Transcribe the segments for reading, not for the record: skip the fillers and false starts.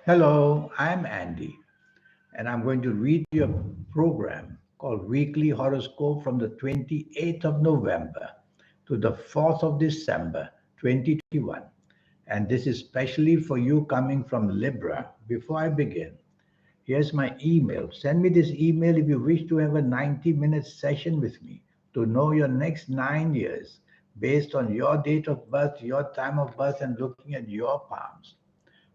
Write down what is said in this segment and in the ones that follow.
Hello, I'm Andy, and I'm going to read you a program called Weekly Horoscope from the 28th of November to the 4th of December 2021. And this is specially for you coming from Libra. Before I begin, here's my email. Send me this email if you wish to have a 90-minute session with me to know your next 9 years based on your date of birth, your time of birth, and looking at your palms.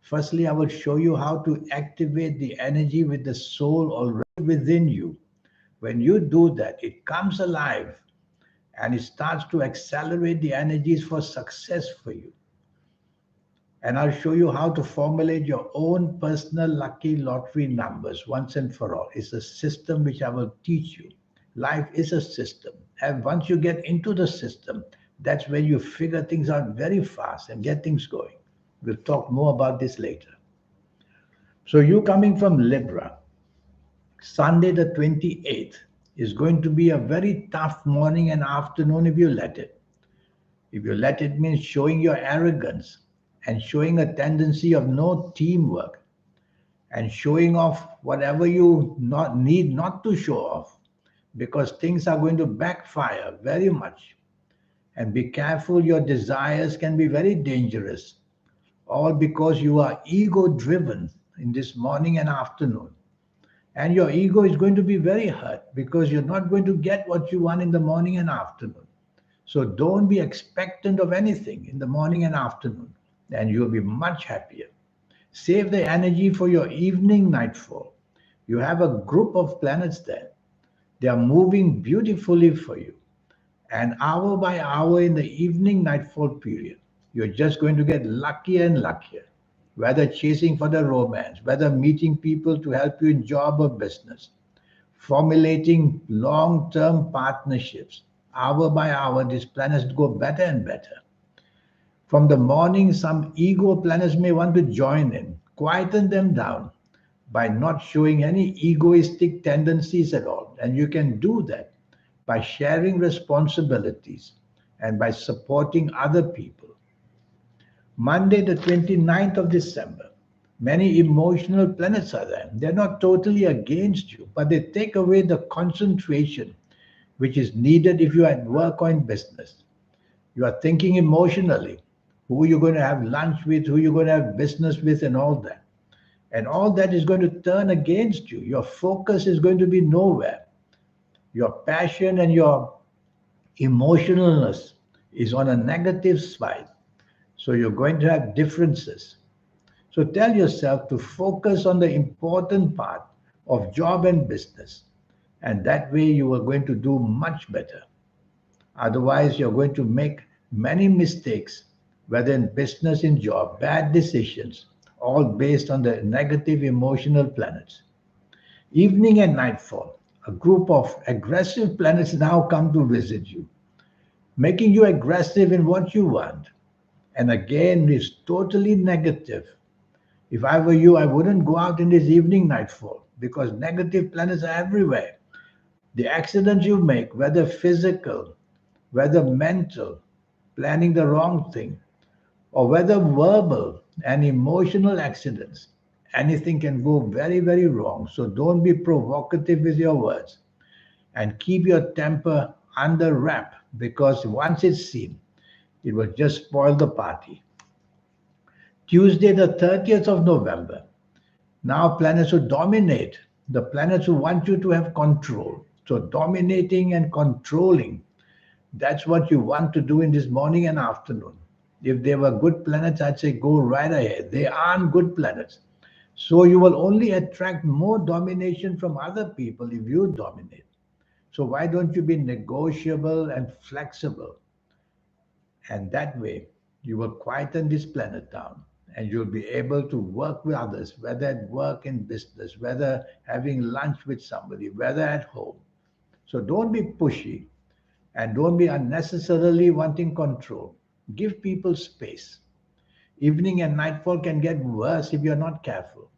Firstly, I will show you how to activate the energy with the soul already within you. When you do that, it comes alive and it starts to accelerate the energies for success for you. And I'll show you how to formulate your own personal lucky lottery numbers once and for all. It's a system which I will teach you. Life is a system. And once you get into the system, that's when you figure things out very fast and get things going. We'll talk more about this later. So, you coming from Libra, Sunday the 28th is going to be a very tough morning and afternoon if you let it. If you let it means showing your arrogance and showing a tendency of no teamwork and showing off whatever you not need not to show off because things are going to backfire very much. And be careful, your desires can be very dangerous, all because you are ego driven in this morning and afternoon. And your ego is going to be very hurt because you're not going to get what you want in the morning and afternoon. So don't be expectant of anything in the morning and afternoon, and you'll be much happier. Save the energy for your evening nightfall. You have a group of planets there. They are moving beautifully for you. And hour by hour in the evening nightfall period, you're just going to get luckier and luckier. Whether chasing for the romance, whether meeting people to help you in job or business, formulating long term partnerships. Hour by hour, these planets go better and better. From the morning, some ego planets may want to join in, quieten them down by not showing any egoistic tendencies at all. And you can do that by sharing responsibilities and by supporting other people. Monday, the 29th of December, many emotional planets are there. They're not totally against you, but they take away the concentration which is needed if you're at work or in business. You are thinking emotionally who you're going to have lunch with, who you're going to have business with, and all that. And all that is going to turn against you. Your focus is going to be nowhere. Your passion and your emotionalness is on a negative side. So you're going to have differences. So tell yourself to focus on the important part of job and business. And that way you are going to do much better. Otherwise, you're going to make many mistakes, whether in business, in job, bad decisions, all based on the negative emotional planets. Evening and nightfall, a group of aggressive planets now come to visit you, making you aggressive in what you want. And again, it's totally negative. If I were you, I wouldn't go out in this evening nightfall because negative planets are everywhere. The accidents you make, whether physical, whether mental, planning the wrong thing, or whether verbal and emotional accidents, anything can go very, very wrong. So don't be provocative with your words and keep your temper under wrap because once it's seen, it will just spoil the party. Tuesday, the 30th of November. Now, planets who dominate, the planets who want you to have control. So, dominating and controlling, that's what you want to do in this morning and afternoon. If they were good planets, I'd say go right ahead. They aren't good planets. So, you will only attract more domination from other people if you dominate. So, why don't you be negotiable and flexible? And that way, you will quieten this planet down and you'll be able to work with others, whether at work in business, whether having lunch with somebody, whether at home. So don't be pushy and don't be unnecessarily wanting control. Give people space. Evening and nightfall can get worse if you're not careful.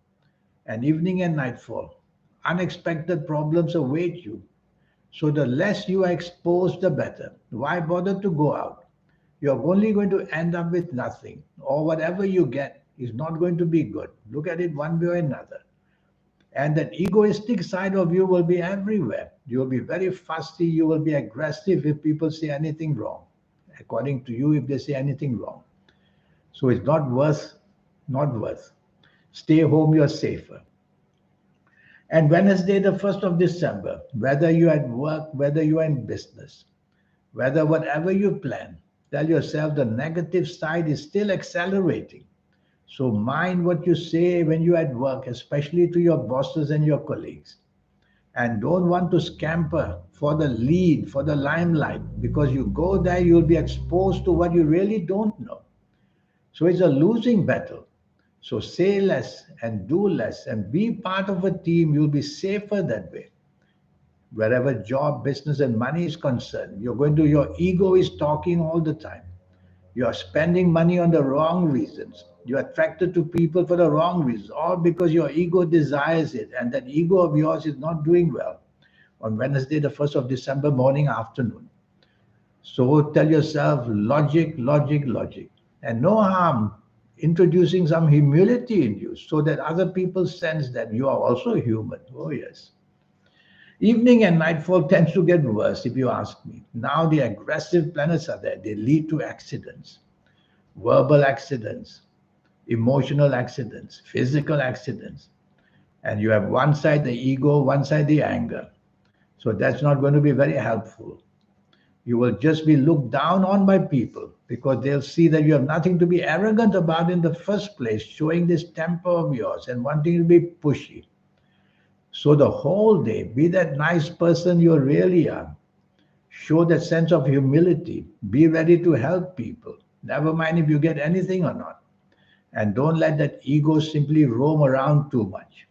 And evening and nightfall, unexpected problems await you. So the less you are exposed, the better. Why bother to go out? You're only going to end up with nothing, or whatever you get is not going to be good. Look at it one way or another. And that egoistic side of you will be everywhere. You will be very fussy. You will be aggressive if people say anything wrong. According to you, if they say anything wrong. So it's not worth, not worth. Stay home, you're safer. And Wednesday, the 1st of December, whether you're at work, whether you're in business, whether whatever you plan, tell yourself the negative side is still accelerating. So mind what you say when you're at work, especially to your bosses and your colleagues. And don't want to scamper for the lead, for the limelight, because you go there, you'll be exposed to what you really don't know. So it's a losing battle. So say less and do less and be part of a team. You'll be safer that way. Wherever job, business, and money is concerned, your ego is talking all the time. You are spending money on the wrong reasons. You're attracted to people for the wrong reasons, all because your ego desires it, and that ego of yours is not doing well on Wednesday, the 1st of December morning, afternoon. So tell yourself logic, logic, logic. And no harm introducing some humility in you so that other people sense that you are also human. Oh, yes. Evening and nightfall tends to get worse, if you ask me. Now the aggressive planets are there. They lead to accidents, verbal accidents, emotional accidents, physical accidents. And you have one side the ego, one side the anger. So that's not going to be very helpful. You will just be looked down on by people because they'll see that you have nothing to be arrogant about in the first place, showing this temper of yours and wanting to be pushy. So the whole day, be that nice person you really are. Show that sense of humility. Be ready to help people. Never mind if you get anything or not. And don't let that ego simply roam around too much.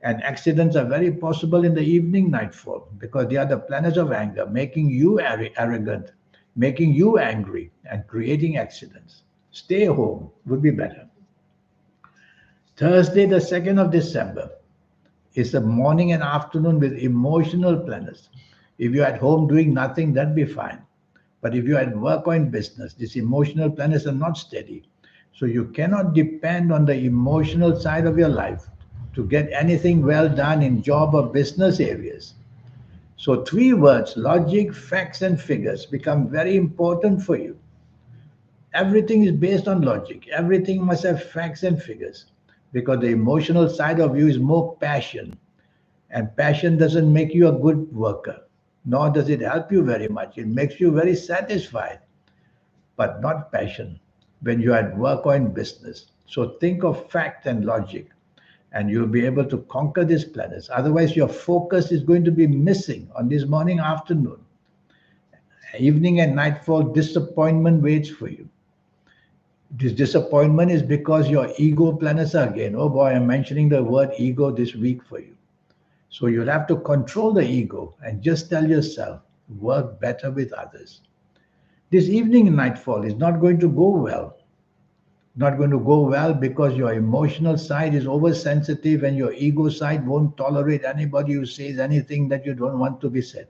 And accidents are very possible in the evening nightfall because they are the planets of anger, making you arrogant, making you angry, and creating accidents. Stay home would be better. Thursday, the 2nd of December, is the morning and afternoon with emotional planets. If you're at home doing nothing, that'd be fine. But if you're at work or in business, these emotional planets are not steady. So you cannot depend on the emotional side of your life to get anything well done in job or business areas. So three words, logic, facts, and figures, become very important for you. Everything is based on logic. Everything must have facts and figures because the emotional side of you is more passion. And passion doesn't make you a good worker, nor does it help you very much. It makes you very satisfied, but not passion when you're at work or in business. So think of fact and logic, and you'll be able to conquer these planets. Otherwise, your focus is going to be missing on this morning, afternoon. Evening and nightfall, disappointment waits for you. This disappointment is because your ego planets are again. Oh boy, I'm mentioning the word ego this week for you. So you'll have to control the ego and just tell yourself, work better with others. This evening and nightfall is not going to go well. Not going to go well because your emotional side is oversensitive and your ego side won't tolerate anybody who says anything that you don't want to be said.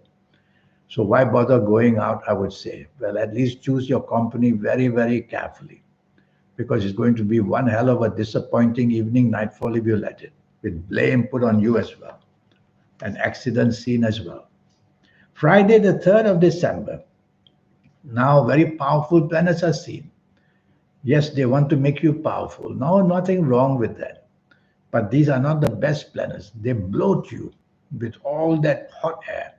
So why bother going out, I would say? Well, at least choose your company very, very carefully because it's going to be one hell of a disappointing evening nightfall if you let it, with blame put on you as well and accidents seen as well. Friday, the 3rd of December, now very powerful planets are seen. Yes, they want to make you powerful. No, nothing wrong with that. But these are not the best planets. They bloat you with all that hot air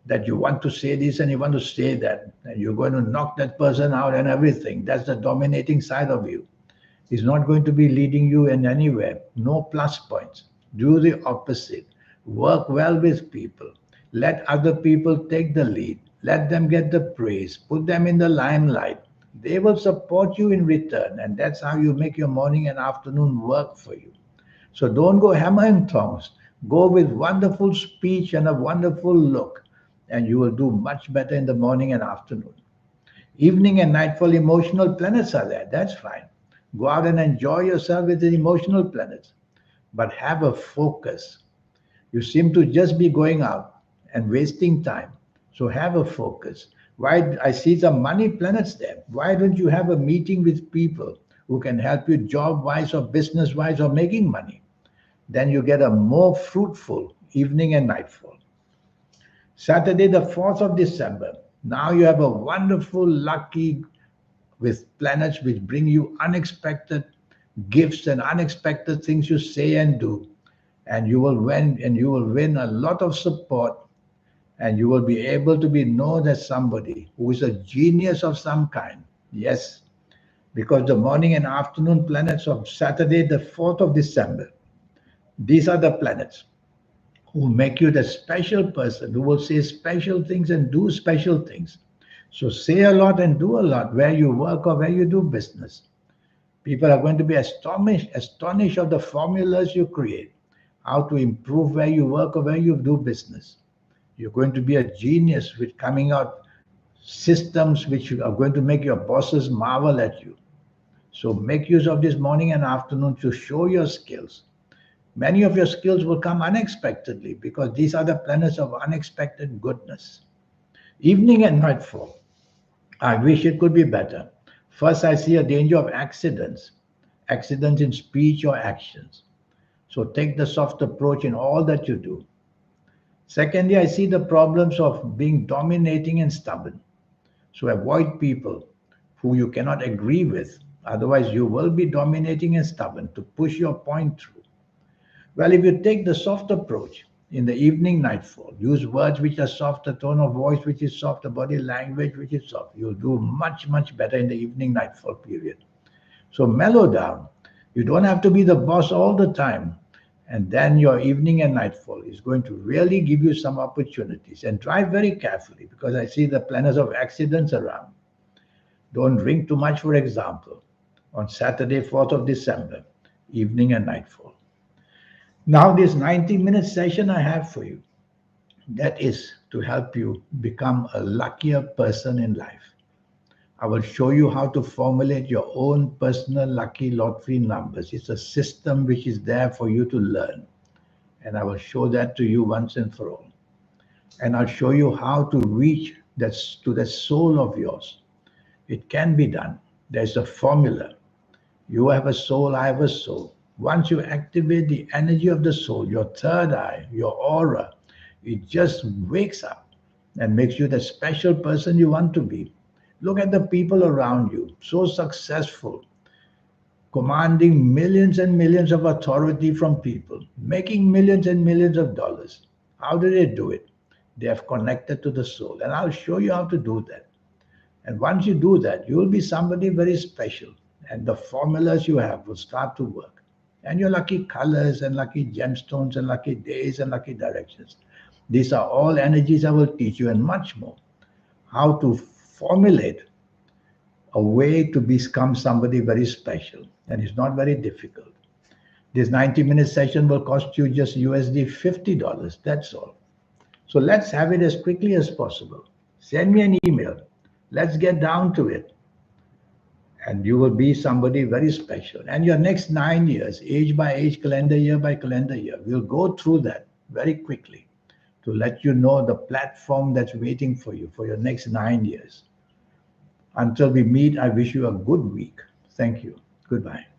that you want to say this and you want to say that, and you're going to knock that person out and everything. That's the dominating side of you. It's not going to be leading you in anywhere. No plus points. Do the opposite. Work well with people. Let other people take the lead. Let them get the praise. Put them in the limelight. They will support you in return, and that's how you make your morning and afternoon work for you. So don't go hammer and tongs. Go with wonderful speech and a wonderful look, and you will do much better in the morning and afternoon. Evening and nightfall emotional planets are there. That's fine. Go out and enjoy yourself with the emotional planets, but have a focus. You seem to just be going out and wasting time. So have a focus. Why I see some money planets there. Why don't you have a meeting with people who can help you job-wise or business-wise or making money. Then you get a more fruitful evening and nightfall. Saturday, the 4th of December. Now you have a wonderful, lucky with planets which bring you unexpected gifts and unexpected things you say and do. And you will win a lot of support, and you will be able to be known as somebody who is a genius of some kind. Yes, because the morning and afternoon planets of Saturday, the 4th of December, these are the planets who make you the special person who will say special things and do special things. So say a lot and do a lot where you work or where you do business. People are going to be astonished of the formulas you create, how to improve where you work or where you do business. You're going to be a genius with coming out systems which are going to make your bosses marvel at you. So make use of this morning and afternoon to show your skills. Many of your skills will come unexpectedly because these are the planets of unexpected goodness. Evening and nightfall. I wish it could be better. First, I see a danger of accidents in speech or actions. So take the soft approach in all that you do. Secondly, I see the problems of being dominating and stubborn. So avoid people who you cannot agree with. Otherwise, you will be dominating and stubborn to push your point through. Well, if you take the soft approach in the evening nightfall, use words which are soft, a tone of voice which is soft, a body language which is soft, you'll do much, much better in the evening nightfall period. So mellow down. You don't have to be the boss all the time. And then your evening and nightfall is going to really give you some opportunities. And drive very carefully because I see the planets of accidents around. Don't drink too much, for example, on Saturday, 4th of December, evening and nightfall. Now, this 90-minute session I have for you, that is to help you become a luckier person in life. I will show you how to formulate your own personal lucky lottery numbers. It's a system which is there for you to learn. And I will show that to you once and for all. And I'll show you how to reach that to the soul of yours. It can be done. There's a formula. You have a soul, I have a soul. Once you activate the energy of the soul, your third eye, your aura, it just wakes up and makes you the special person you want to be. Look at the people around you, so successful, commanding millions and millions of authority from people, making millions and millions of dollars. How do they do it? They have connected to the soul. And I'll show you how to do that. And once you do that, you will be somebody very special. And the formulas you have will start to work. And your lucky colors and lucky gemstones and lucky days and lucky directions. These are all energies I will teach you and much more. How to formulate a way to become somebody very special. And it's not very difficult. This 90-minute session will cost you just USD $50. That's all. So let's have it as quickly as possible. Send me an email. Let's get down to it. And you will be somebody very special. And your next 9 years, age by age, calendar year by calendar year, we'll go through that very quickly to let you know the platform that's waiting for you for your next 9 years. Until we meet, I wish you a good week. Thank you. Goodbye.